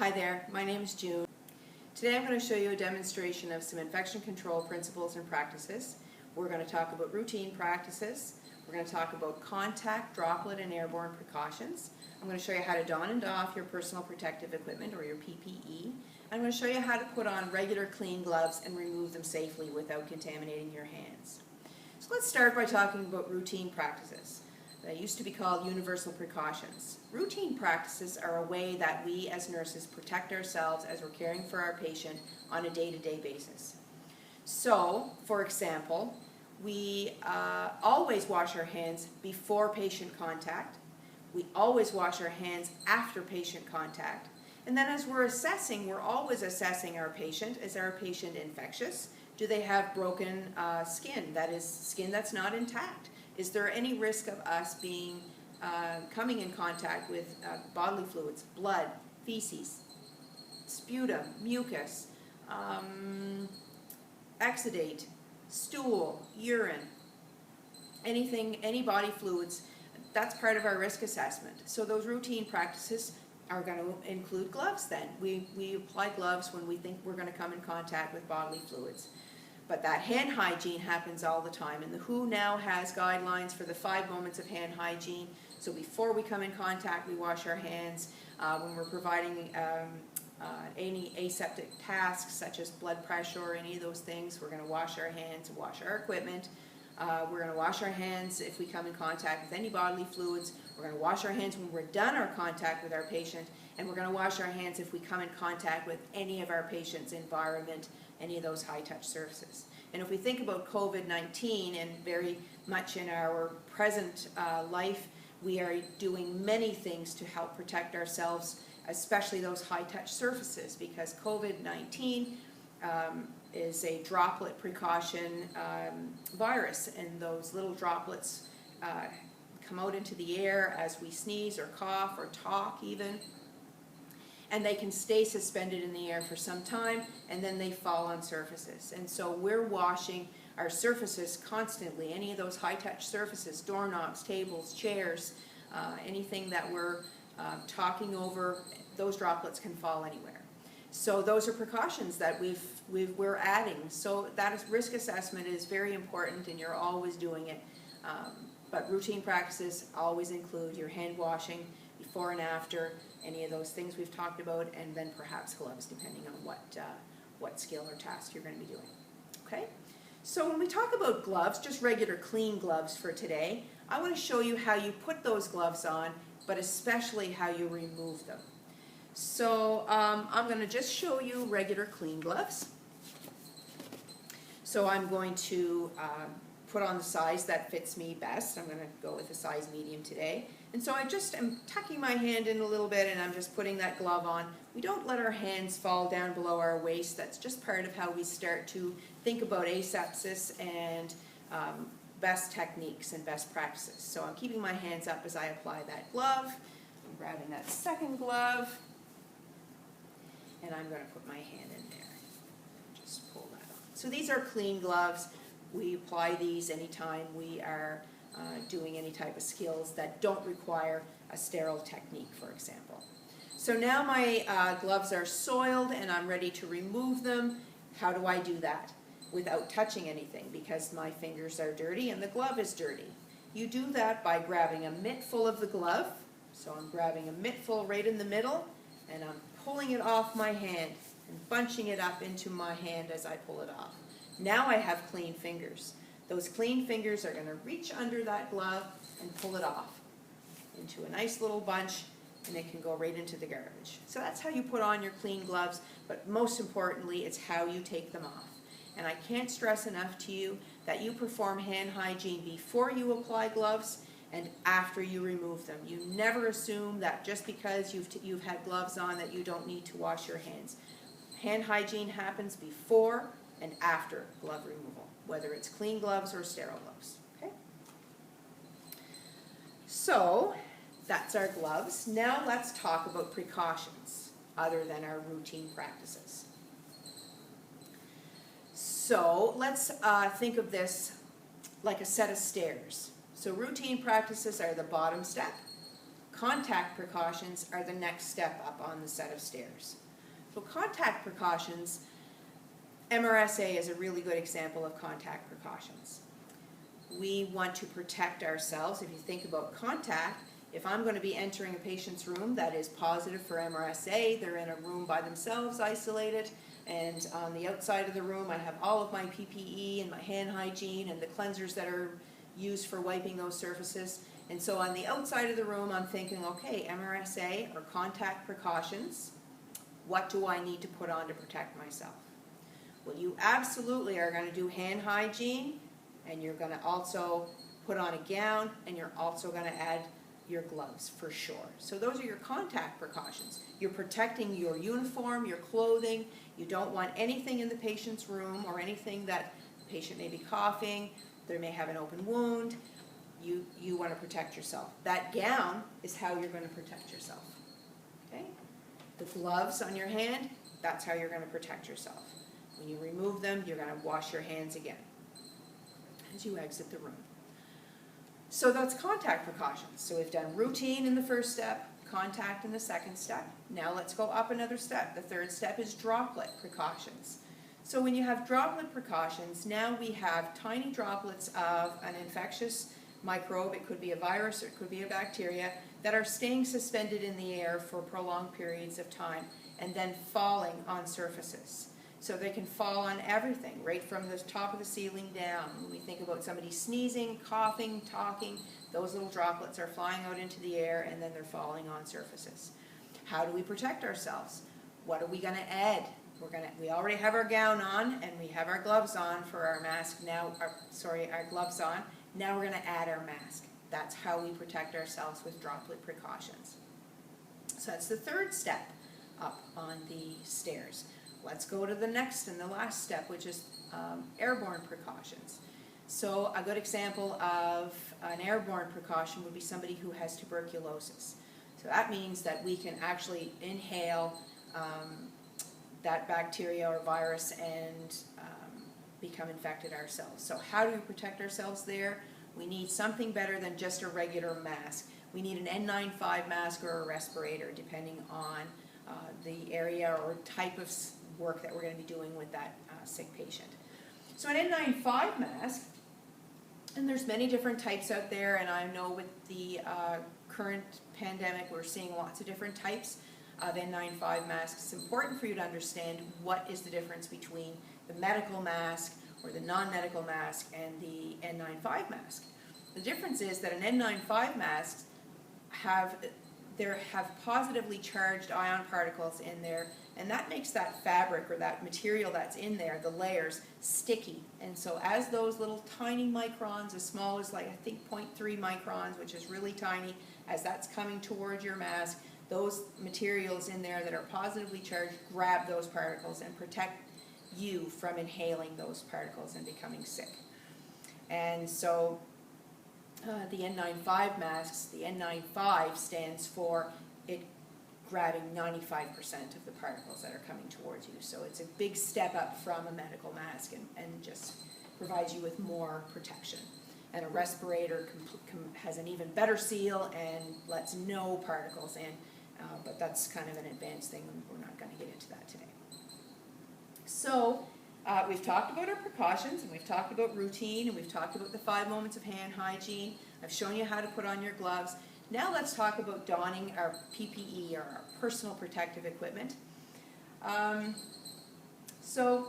Hi there, my name is June. Today I'm going to show you a demonstration of some infection control principles and practices. We're going to talk about routine practices. We're going to talk about contact, droplet, and airborne precautions. I'm going to show you how to don and doff your personal protective equipment, or your PPE. I'm going to show you how to put on regular clean gloves and remove them safely without contaminating your hands. So let's start by talking about routine practices. They used to be called universal precautions. Routine practices are a way that we as nurses protect ourselves as we're caring for our patient on a day-to-day basis. So, for example, we always wash our hands before patient contact. We always wash our hands after patient contact. And then as we're assessing, we're always assessing our patient. Is our patient infectious? Do they have broken skin? That is, skin that's not intact. Is there any risk of us coming in contact with bodily fluids, blood, feces, sputum, mucus, exudate, stool, urine, any body fluids? That's part of our risk assessment. So those routine practices are going to include gloves then. We apply gloves when we think we're going to come in contact with bodily fluids. But that hand hygiene happens all the time, and the WHO now has guidelines for the 5 moments of hand hygiene. So before we come in contact, we wash our hands. When we're providing any aseptic tasks, such as blood pressure or any of those things, we're going to wash our hands, wash our equipment. We're going to wash our hands if we come in contact with any bodily fluids. We're going to wash our hands when we're done our contact with our patient, and we're going to wash our hands if we come in contact with any of our patient's environment, any of those high-touch surfaces. And if we think about COVID-19, and very much in our present life, we are doing many things to help protect ourselves, especially those high-touch surfaces, because COVID-19 is a droplet precaution virus, and those little droplets come out into the air as we sneeze or cough or talk even. And they can stay suspended in the air for some time, and then they fall on surfaces. And so we're washing our surfaces constantly, any of those high-touch surfaces, doorknobs, tables, chairs, anything that we're talking over, those droplets can fall anywhere. So those are precautions that we're adding. So that is, risk assessment is very important, and you're always doing it. But routine practices always include your hand washing before and after, any of those things we've talked about, and then perhaps gloves, depending on what skill or task you're going to be doing. Okay? So when we talk about gloves, just regular clean gloves for today, I want to show you how you put those gloves on, but especially how you remove them. So I'm going to just show you regular clean gloves. So I'm going to put on the size that fits me best. I'm going to go with a size medium today. And so I just am tucking my hand in a little bit, and I'm just putting that glove on. We don't let our hands fall down below our waist. That's just part of how we start to think about asepsis and best techniques and best practices. So I'm keeping my hands up as I apply that glove. I'm grabbing that second glove, and I'm going to put my hand in there. Just pull that on. So these are clean gloves. We apply these anytime we are doing any type of skills that don't require a sterile technique, for example. So now my gloves are soiled and I'm ready to remove them. How do I do that without touching anything? Because my fingers are dirty and the glove is dirty. You do that by grabbing a mitt full of the glove. So I'm grabbing a mitt full right in the middle, and I'm pulling it off my hand and bunching it up into my hand as I pull it off. Now I have clean fingers. Those clean fingers are going to reach under that glove and pull it off into a nice little bunch, and it can go right into the garbage. So that's how you put on your clean gloves, but most importantly, it's how you take them off. And I can't stress enough to you that you perform hand hygiene before you apply gloves and after you remove them. You never assume that just because you've had gloves on that you don't need to wash your hands. Hand hygiene happens before and after glove removal, whether it's clean gloves or sterile gloves. Okay? So that's our gloves. Now let's talk about precautions other than our routine practices. So let's think of this like a set of stairs. So routine practices are the bottom step. contact precautions are the next step up on the set of stairs. So contact precautions, MRSA is a really good example of contact precautions. We want to protect ourselves. If you think about contact, if I'm going to be entering a patient's room that is positive for MRSA, they're in a room by themselves, isolated, and on the outside of the room I have all of my PPE and my hand hygiene and the cleansers that are used for wiping those surfaces. And so on the outside of the room I'm thinking, okay, MRSA or contact precautions, what do I need to put on to protect myself? Well, you absolutely are going to do hand hygiene, and you're going to also put on a gown, and you're also going to add your gloves for sure. So those are your contact precautions. You're protecting your uniform, your clothing. You don't want anything in the patient's room or anything that the patient may be coughing, they may have an open wound. You want to protect yourself. That gown is how you're going to protect yourself. Okay? The gloves on your hand, that's how you're going to protect yourself. When you remove them, you're going to wash your hands again as you exit the room. So that's contact precautions. So we've done routine in the first step, contact in the second step. Now let's go up another step. The third step is droplet precautions. So when you have droplet precautions, now we have tiny droplets of an infectious microbe, it could be a virus or it could be a bacteria, that are staying suspended in the air for prolonged periods of time and then falling on surfaces. So they can fall on everything, right from the top of the ceiling down. When we think about somebody sneezing, coughing, talking, those little droplets are flying out into the air and then they're falling on surfaces. How do we protect ourselves? What are we going to add? We already have our gown on and we have our gloves on for our mask now, our gloves on. Now we're going to add our mask. That's how we protect ourselves with droplet precautions. So that's the third step up on the stairs. Let's go to the next and the last step, which is airborne precautions. So a good example of an airborne precaution would be somebody who has tuberculosis. So that means that we can actually inhale that bacteria or virus and become infected ourselves. So how do we protect ourselves there? We need something better than just a regular mask. We need an N95 mask or a respirator, depending on the area or type of work that we're going to be doing with that sick patient. So an N95 mask, and there's many different types out there, and I know with the current pandemic we're seeing lots of different types of N95 masks. It's important for you to understand what is the difference between the medical mask or the non-medical mask and the N95 mask. The difference is that an N95 mask have positively charged ion particles in there, and that makes that fabric or that material that's in there, the layers, sticky. And so as those little tiny microns, as small as like I think 0.3 microns, which is really tiny, as that's coming towards your mask, those materials in there that are positively charged grab those particles and protect you from inhaling those particles and becoming sick. And so the N95 masks, the N95 stands for it grabbing 95% of the particles that are coming towards you. So it's a big step up from a medical mask and just provides you with more protection. And a respirator has an even better seal and lets no particles in, but that's kind of an advanced thing, and we're not going to get into that today. So we've talked about our precautions, and we've talked about routine, and we've talked about the 5 moments of hand hygiene. I've shown you how to put on your gloves. Now let's talk about donning our PPE, or our personal protective equipment. So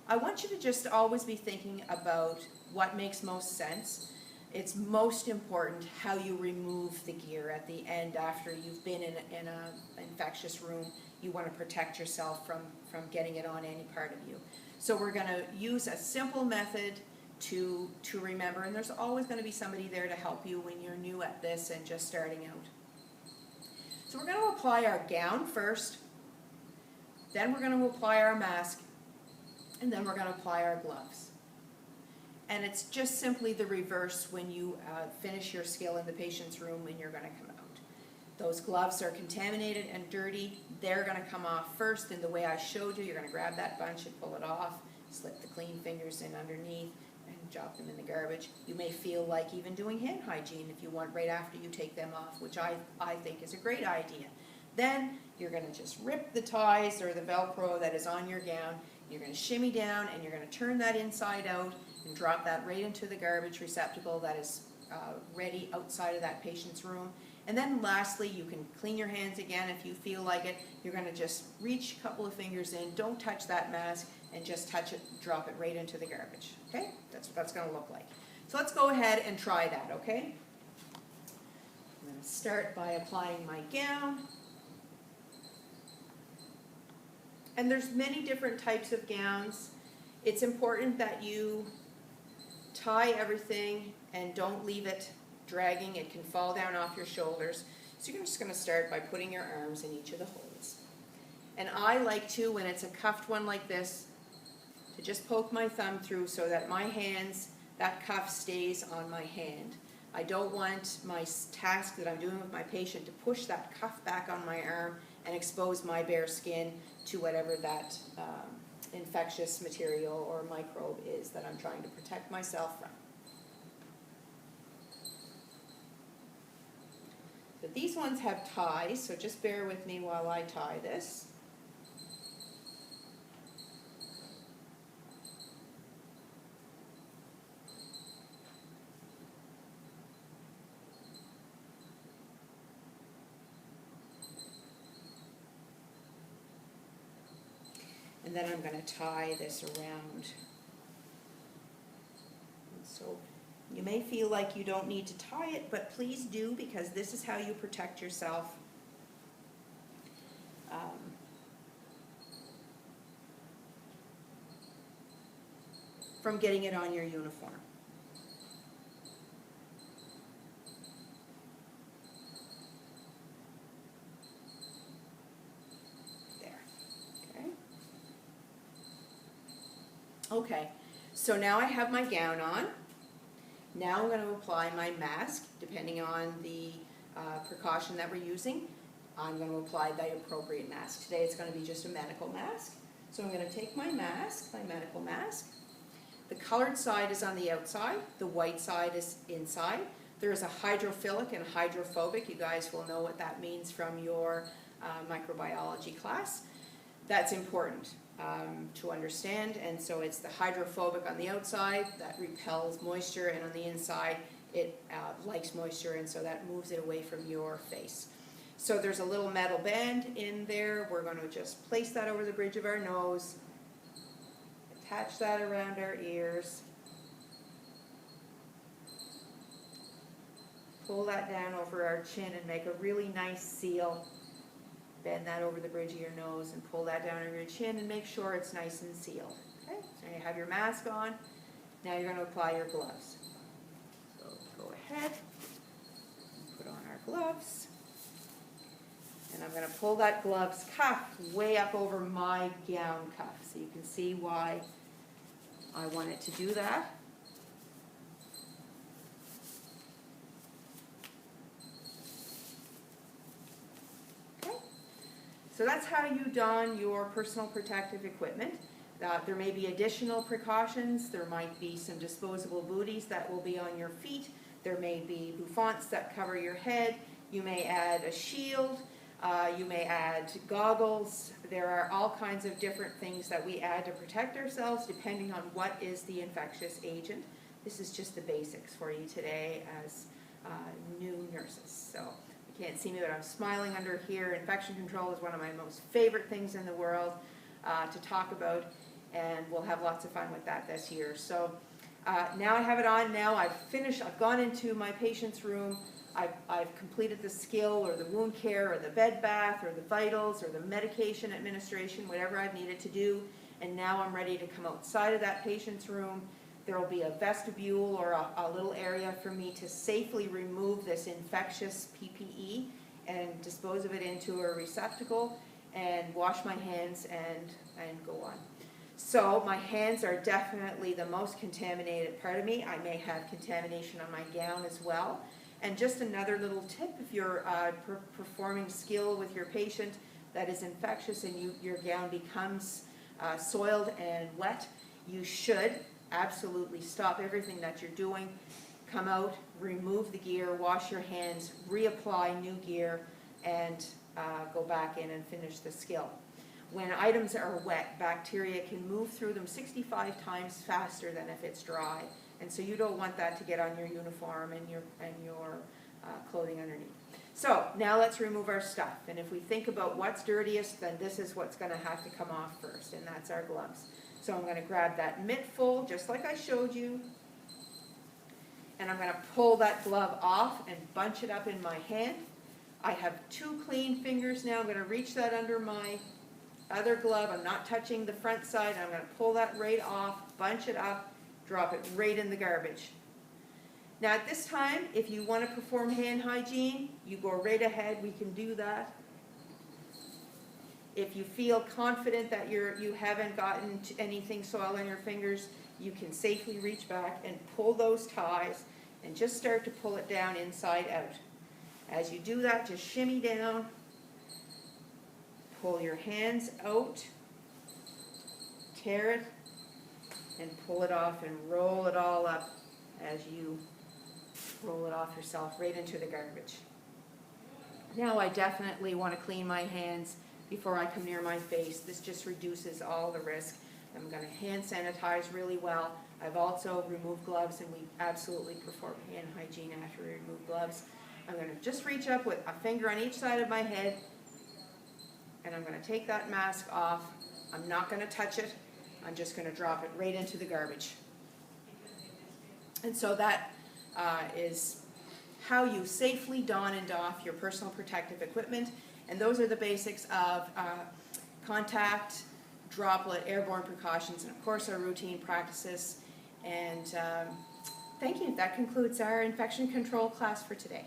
I want you to just always be thinking about what makes most sense. It's most important how you remove the gear at the end after you've been in an infectious room. You want to protect yourself from getting it on any part of you. So we're going to use a simple method to remember, and there's always going to be somebody there to help you when you're new at this and just starting out. So we're going to apply our gown first, then we're going to apply our mask, and then we're going to apply our gloves. And it's just simply the reverse when you finish your skill in the patient's room and you're going to come out. Those gloves are contaminated and dirty. They're going to come off first in the way I showed you. You're going to grab that bunch and pull it off, slip the clean fingers in underneath, and drop them in the garbage. You may feel like even doing hand hygiene if you want right after you take them off, which I think is a great idea. Then you're going to just rip the ties or the Velcro that is on your gown. You're going to shimmy down and you're going to turn that inside out and drop that right into the garbage receptacle that is ready outside of that patient's room. And then lastly, you can clean your hands again if you feel like it. You're going to just reach a couple of fingers in, don't touch that mask, and just touch it, drop it right into the garbage. Okay? That's what that's going to look like. So let's go ahead and try that, okay? I'm going to start by applying my gown. And there's many different types of gowns. It's important that you tie everything and don't leave it dragging. It can fall down off your shoulders. So you're just going to start by putting your arms in each of the holes. And I like to, when it's a cuffed one like this, to just poke my thumb through so that my hands, that cuff stays on my hand. I don't want my task that I'm doing with my patient to push that cuff back on my arm and expose my bare skin to whatever that infectious material or microbe is that I'm trying to protect myself from. So these ones have ties, so just bear with me while I tie this. And then I'm going to tie this around. And so you may feel like you don't need to tie it, but please do, because this is how you protect yourself from getting it on your uniform. Okay, so now I have my gown on. Now I'm going to apply my mask, depending on the precaution that we're using. I'm going to apply the appropriate mask. Today it's going to be just a medical mask. So I'm going to take my mask, my medical mask. The colored side is on the outside, the white side is inside. There is a hydrophilic and hydrophobic. You guys will know what that means from your microbiology class. That's important to understand, and so it's the hydrophobic on the outside that repels moisture, and on the inside it likes moisture, and so that moves it away from your face. So there's a little metal band in there. We're going to just place that over the bridge of our nose, attach that around our ears, pull that down over our chin and make a really nice seal. Bend that over the bridge of your nose and pull that down over your chin and make sure it's nice and sealed. Okay, so you have your mask on. Now you're going to apply your gloves. So go ahead, put on our gloves. And I'm going to pull that gloves cuff way up over my gown cuff. So you can see why I wanted to do that. So that's how you don your personal protective equipment. There may be additional precautions. There might be some disposable booties that will be on your feet. There may be bouffants that cover your head. You may add a shield. You may add goggles. There are all kinds of different things that we add to protect ourselves depending on what is the infectious agent. This is just the basics for you today as new nurses. So you can't see me, but I'm smiling under here. Infection control is one of my most favorite things in the world to talk about, and we'll have lots of fun with that this year. So now I have it on. Now I've finished. I've gone into my patient's room. I've completed the skill or the wound care or the bed bath or the vitals or the medication administration, whatever I've needed to do, and now I'm ready to come outside of that patient's room. There will be a vestibule or a little area for me to safely remove this infectious PPE and dispose of it into a receptacle and wash my hands and go on. So my hands are definitely the most contaminated part of me. I may have contamination on my gown as well. And just another little tip, if you're performing skill with your patient that is infectious and your gown becomes soiled and wet, you should absolutely stop everything that you're doing, come out, remove the gear, wash your hands, reapply new gear, and go back in and finish the skill. When items are wet, bacteria can move through them 65 times faster than if it's dry, and so you don't want that to get on your uniform and your clothing underneath. So now let's remove our stuff, and if we think about what's dirtiest, then this is what's going to have to come off first, and that's our gloves. So I'm going to grab that mitt full, just like I showed you, and I'm going to pull that glove off and bunch it up in my hand. I have 2 clean fingers now. I'm going to reach that under my other glove. I'm not touching the front side. I'm going to pull that right off, bunch it up, drop it right in the garbage. Now at this time, if you want to perform hand hygiene, you go right ahead. We can do that. If you feel confident that you haven't gotten anything soil on your fingers, you can safely reach back and pull those ties and just start to pull it down inside out. As you do that, just shimmy down, pull your hands out, tear it, and pull it off and roll it all up as you roll it off yourself right into the garbage. Now I definitely want to clean my hands before I come near my face. This just reduces all the risk. I'm going to hand sanitize really well. I've also removed gloves, and we absolutely perform hand hygiene after we remove gloves. I'm going to just reach up with a finger on each side of my head, and I'm going to take that mask off. I'm not going to touch it. I'm just going to drop it right into the garbage. And so that is how you safely don and doff your personal protective equipment. And those are the basics of contact, droplet, airborne precautions, and of course our routine practices. And thank you. That concludes our infection control class for today.